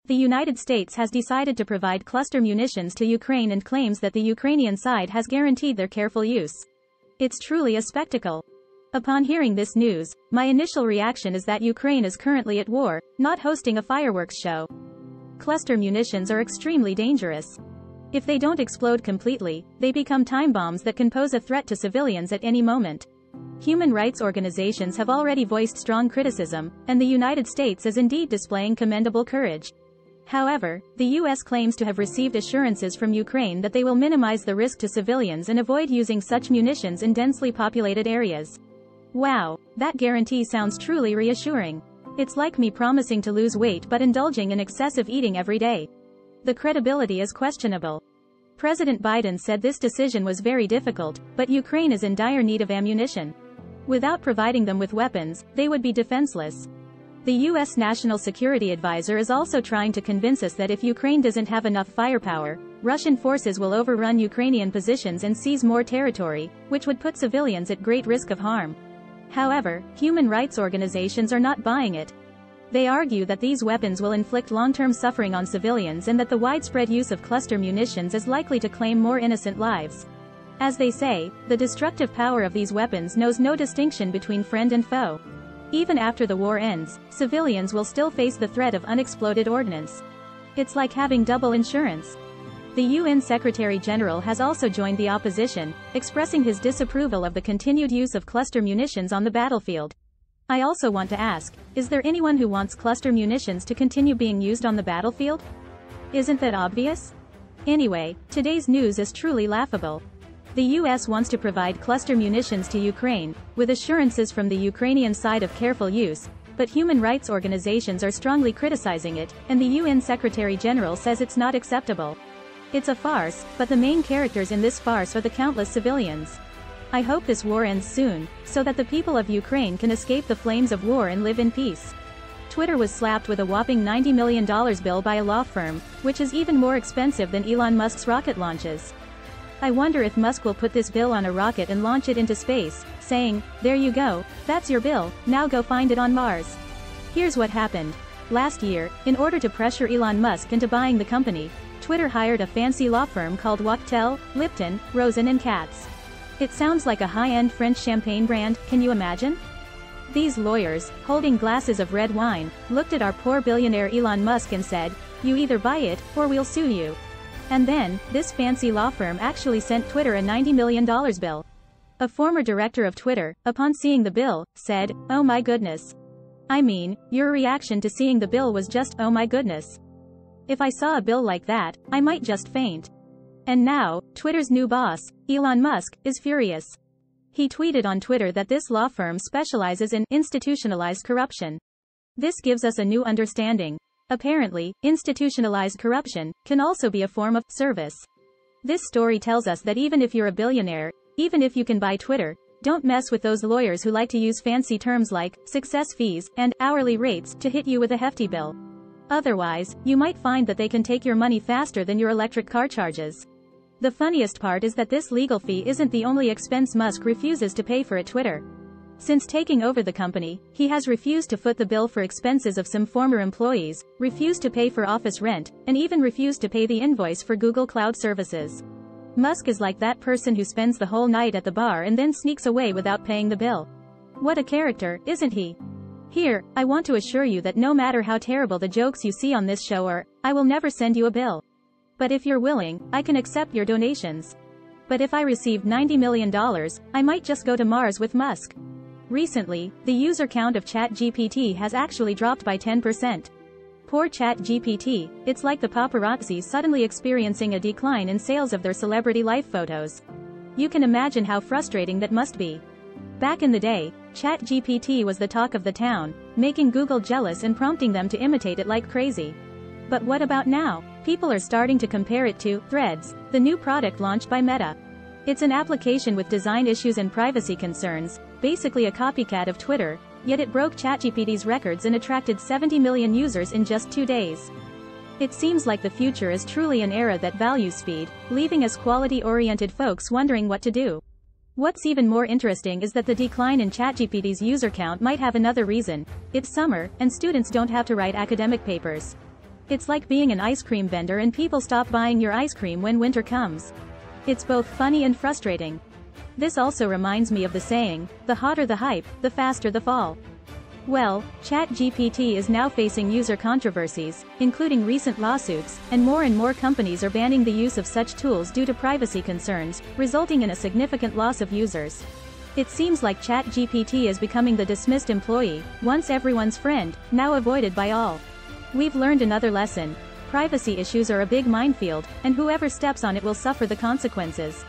The United States has decided to provide cluster munitions to Ukraine and claims that the Ukrainian side has guaranteed their careful use. It's truly a spectacle. Upon hearing this news, my initial reaction is that Ukraine is currently at war, not hosting a fireworks show. Cluster munitions are extremely dangerous. If they don't explode completely, they become time bombs that can pose a threat to civilians at any moment. Human rights organizations have already voiced strong criticism, and the United States is indeed displaying commendable courage. However, the U.S. claims to have received assurances from Ukraine that they will minimize the risk to civilians and avoid using such munitions in densely populated areas. Wow, that guarantee sounds truly reassuring. It's like me promising to lose weight but indulging in excessive eating every day. The credibility is questionable. President Biden said this decision was very difficult, but Ukraine is in dire need of ammunition. Without providing them with weapons, they would be defenseless. The U.S. National Security Advisor is also trying to convince us that if Ukraine doesn't have enough firepower, Russian forces will overrun Ukrainian positions and seize more territory, which would put civilians at great risk of harm. However, human rights organizations are not buying it. They argue that these weapons will inflict long-term suffering on civilians and that the widespread use of cluster munitions is likely to claim more innocent lives. As they say, the destructive power of these weapons knows no distinction between friend and foe. Even after the war ends, civilians will still face the threat of unexploded ordnance. It's like having double insurance. The UN Secretary-General has also joined the opposition, expressing his disapproval of the continued use of cluster munitions on the battlefield. I also want to ask, is there anyone who wants cluster munitions to continue being used on the battlefield? Isn't that obvious? Anyway, today's news is truly laughable. The U.S. wants to provide cluster munitions to Ukraine, with assurances from the Ukrainian side of careful use, but human rights organizations are strongly criticizing it, and the UN Secretary-General says it's not acceptable. It's a farce, but the main characters in this farce are the countless civilians. I hope this war ends soon, so that the people of Ukraine can escape the flames of war and live in peace. Twitter was slapped with a whopping $90 million bill by a law firm, which is even more expensive than Elon Musk's rocket launches. I wonder if Musk will put this bill on a rocket and launch it into space, saying, "There you go, that's your bill, now go find it on Mars." Here's what happened. Last year, in order to pressure Elon Musk into buying the company, Twitter hired a fancy law firm called Wachtell, Lipton, Rosen and Katz. It sounds like a high-end French champagne brand, can you imagine? These lawyers, holding glasses of red wine, looked at our poor billionaire Elon Musk and said, "You either buy it, or we'll sue you." And then, this fancy law firm actually sent Twitter a $90 million bill. A former director of Twitter, upon seeing the bill, said, "Oh my goodness." I mean, your reaction to seeing the bill was just, "Oh my goodness." If I saw a bill like that, I might just faint. And now, Twitter's new boss, Elon Musk, is furious. He tweeted on Twitter that this law firm specializes in institutionalized corruption. This gives us a new understanding. Apparently, institutionalized corruption can also be a form of service. This story tells us that even if you're a billionaire, even if you can buy Twitter, don't mess with those lawyers who like to use fancy terms like success fees and hourly rates to hit you with a hefty bill. Otherwise, you might find that they can take your money faster than your electric car charges. The funniest part is that this legal fee isn't the only expense Musk refuses to pay for at Twitter. Since taking over the company, he has refused to foot the bill for expenses of some former employees, refused to pay for office rent, and even refused to pay the invoice for Google Cloud services. Musk is like that person who spends the whole night at the bar and then sneaks away without paying the bill. What a character, isn't he? Here, I want to assure you that no matter how terrible the jokes you see on this show are, I will never send you a bill. But if you're willing, I can accept your donations. But if I received $90 million, I might just go to Mars with Musk. Recently, the user count of ChatGPT has actually dropped by 10%. Poor ChatGPT, it's like the paparazzi suddenly experiencing a decline in sales of their celebrity life photos. You can imagine how frustrating that must be. Back in the day, ChatGPT was the talk of the town, making Google jealous and prompting them to imitate it like crazy. But what about now? People are starting to compare it to Threads, the new product launched by Meta. It's an application with design issues and privacy concerns, basically a copycat of Twitter, yet it broke ChatGPT's records and attracted 70 million users in just 2 days. It seems like the future is truly an era that values speed, leaving us quality-oriented folks wondering what to do. What's even more interesting is that the decline in ChatGPT's user count might have another reason. It's summer, and students don't have to write academic papers. It's like being an ice cream vendor and people stop buying your ice cream when winter comes. It's both funny and frustrating. This also reminds me of the saying, the hotter the hype, the faster the fall. Well, ChatGPT is now facing user controversies, including recent lawsuits, and more companies are banning the use of such tools due to privacy concerns, resulting in a significant loss of users. It seems like ChatGPT is becoming the dismissed employee, once everyone's friend, now avoided by all. We've learned another lesson. Privacy issues are a big minefield, and whoever steps on it will suffer the consequences.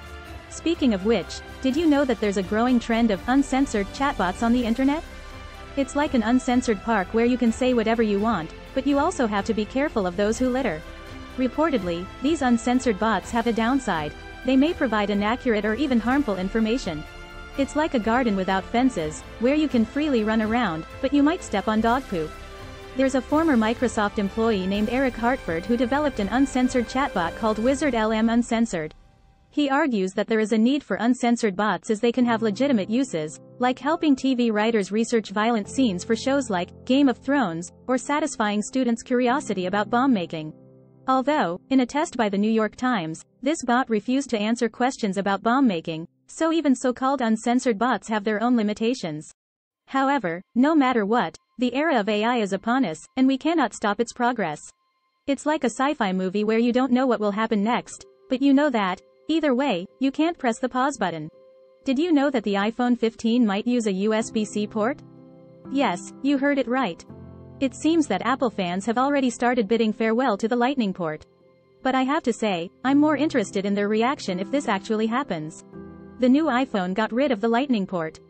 Speaking of which, did you know that there's a growing trend of uncensored chatbots on the internet? It's like an uncensored park where you can say whatever you want, but you also have to be careful of those who litter. Reportedly, these uncensored bots have a downside. They may provide inaccurate or even harmful information. It's like a garden without fences, where you can freely run around, but you might step on dog poop. There's a former Microsoft employee named Eric Hartford who developed an uncensored chatbot called Wizard LM Uncensored. He argues that there is a need for uncensored bots as they can have legitimate uses, like helping TV writers research violent scenes for shows like Game of Thrones, or satisfying students' curiosity about bomb making. Although, in a test by the New York Times, this bot refused to answer questions about bomb making, so even so-called uncensored bots have their own limitations. However, no matter what, the era of AI is upon us, and we cannot stop its progress. It's like a sci-fi movie where you don't know what will happen next, but you know that, either way, you can't press the pause button. Did you know that the iPhone 15 might use a USB-C port? Yes, you heard it right. It seems that Apple fans have already started bidding farewell to the Lightning port. But I have to say, I'm more interested in their reaction if this actually happens. The new iPhone got rid of the Lightning port.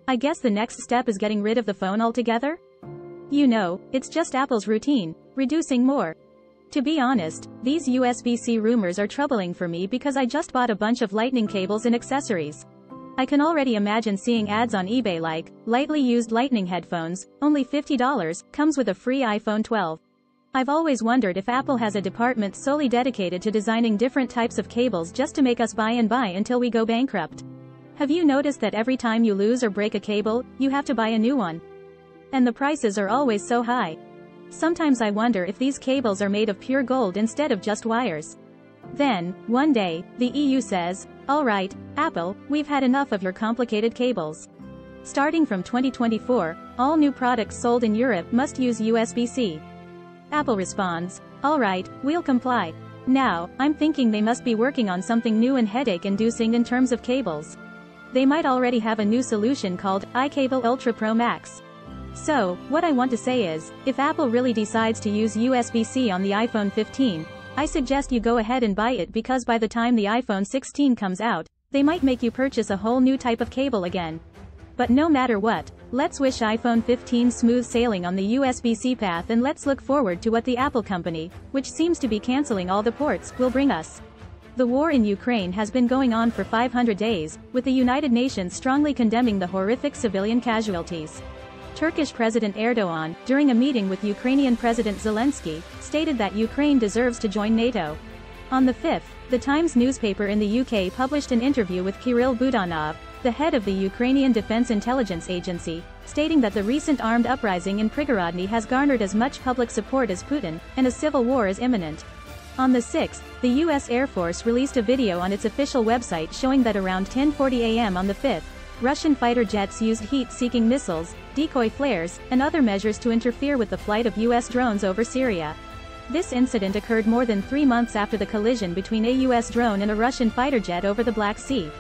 I guess the next step is getting rid of the phone altogether? You know, it's just Apple's routine, reducing more. To be honest, these USB-C rumors are troubling for me because I just bought a bunch of Lightning cables and accessories. I can already imagine seeing ads on eBay like, lightly used Lightning headphones, only $50, comes with a free iPhone 12. I've always wondered if Apple has a department solely dedicated to designing different types of cables just to make us buy until we go bankrupt. Have you noticed that every time you lose or break a cable, you have to buy a new one? And the prices are always so high. Sometimes I wonder if these cables are made of pure gold instead of just wires. Then, one day, the EU says, "All right, Apple, we've had enough of your complicated cables. Starting from 2024, all new products sold in Europe must use USB-C." Apple responds, "All right, we'll comply." Now, I'm thinking they must be working on something new and headache-inducing in terms of cables. They might already have a new solution called iCable Ultra Pro Max. So, what I want to say is, if Apple really decides to use USB-C on the iPhone 15, I suggest you go ahead and buy it because by the time the iPhone 16 comes out, they might make you purchase a whole new type of cable again. But no matter what, let's wish iPhone 15 smooth sailing on the USB-C path and let's look forward to what the Apple company, which seems to be canceling all the ports, will bring us. The war in Ukraine has been going on for 500 days, with the United Nations strongly condemning the horrific civilian casualties. Turkish President Erdogan, during a meeting with Ukrainian President Zelensky, stated that Ukraine deserves to join NATO. On the 5th, the Times newspaper in the UK published an interview with Kirill Budanov, the head of the Ukrainian Defense Intelligence Agency, stating that the recent armed uprising in Prigorodny has garnered as much public support as Putin, and a civil war is imminent. On the 6th, the U.S. Air Force released a video on its official website showing that around 10:40 a.m. on the 5th, Russian fighter jets used heat-seeking missiles, decoy flares, and other measures to interfere with the flight of U.S. drones over Syria. This incident occurred more than 3 months after the collision between a U.S. drone and a Russian fighter jet over the Black Sea.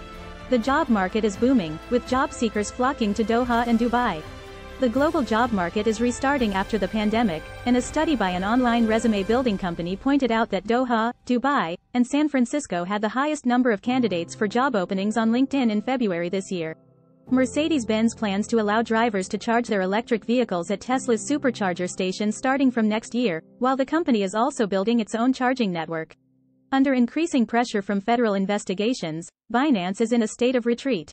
The job market is booming, with job seekers flocking to Doha and Dubai. The global job market is restarting after the pandemic, and a study by an online resume building company pointed out that Doha, Dubai, and San Francisco had the highest number of candidates for job openings on LinkedIn in February this year. Mercedes-Benz plans to allow drivers to charge their electric vehicles at Tesla's supercharger stations starting from next year, while the company is also building its own charging network. Under increasing pressure from federal investigations, Binance is in a state of retreat.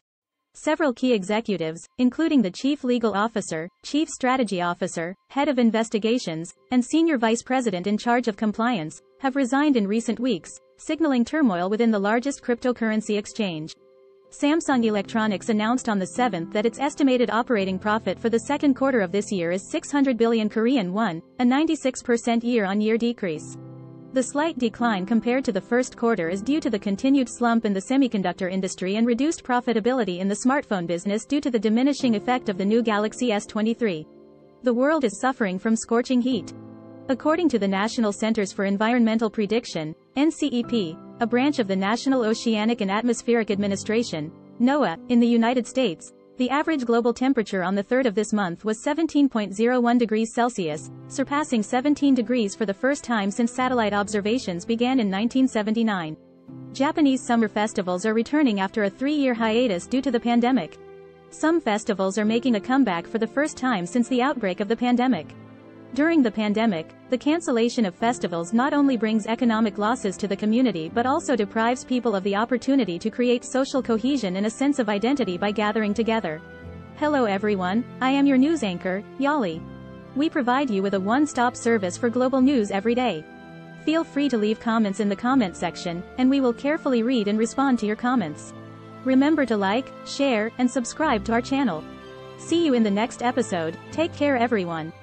Several key executives, including the chief legal officer, chief strategy officer, head of investigations, and senior vice president in charge of compliance, have resigned in recent weeks, signaling turmoil within the largest cryptocurrency exchange. Samsung Electronics announced on the 7th that its estimated operating profit for the second quarter of this year is 600 billion Korean won, a 96% year-on-year decrease. The slight decline compared to the first quarter is due to the continued slump in the semiconductor industry and reduced profitability in the smartphone business due to the diminishing effect of the new Galaxy S23. The world is suffering from scorching heat. According to the National Centers for Environmental Prediction, NCEP, a branch of the National Oceanic and Atmospheric Administration, NOAA, in the United States, the average global temperature on the 3rd of this month was 17.01 degrees Celsius, surpassing 17 degrees for the first time since satellite observations began in 1979. Japanese summer festivals are returning after a 3-year hiatus due to the pandemic. Some festivals are making a comeback for the first time since the outbreak of the pandemic. During the pandemic, the cancellation of festivals not only brings economic losses to the community but also deprives people of the opportunity to create social cohesion and a sense of identity by gathering together. Hello everyone, I am your news anchor, Yali. We provide you with a one-stop service for global news every day. Feel free to leave comments in the comment section, and we will carefully read and respond to your comments. Remember to like, share, and subscribe to our channel. See you in the next episode. Take care everyone.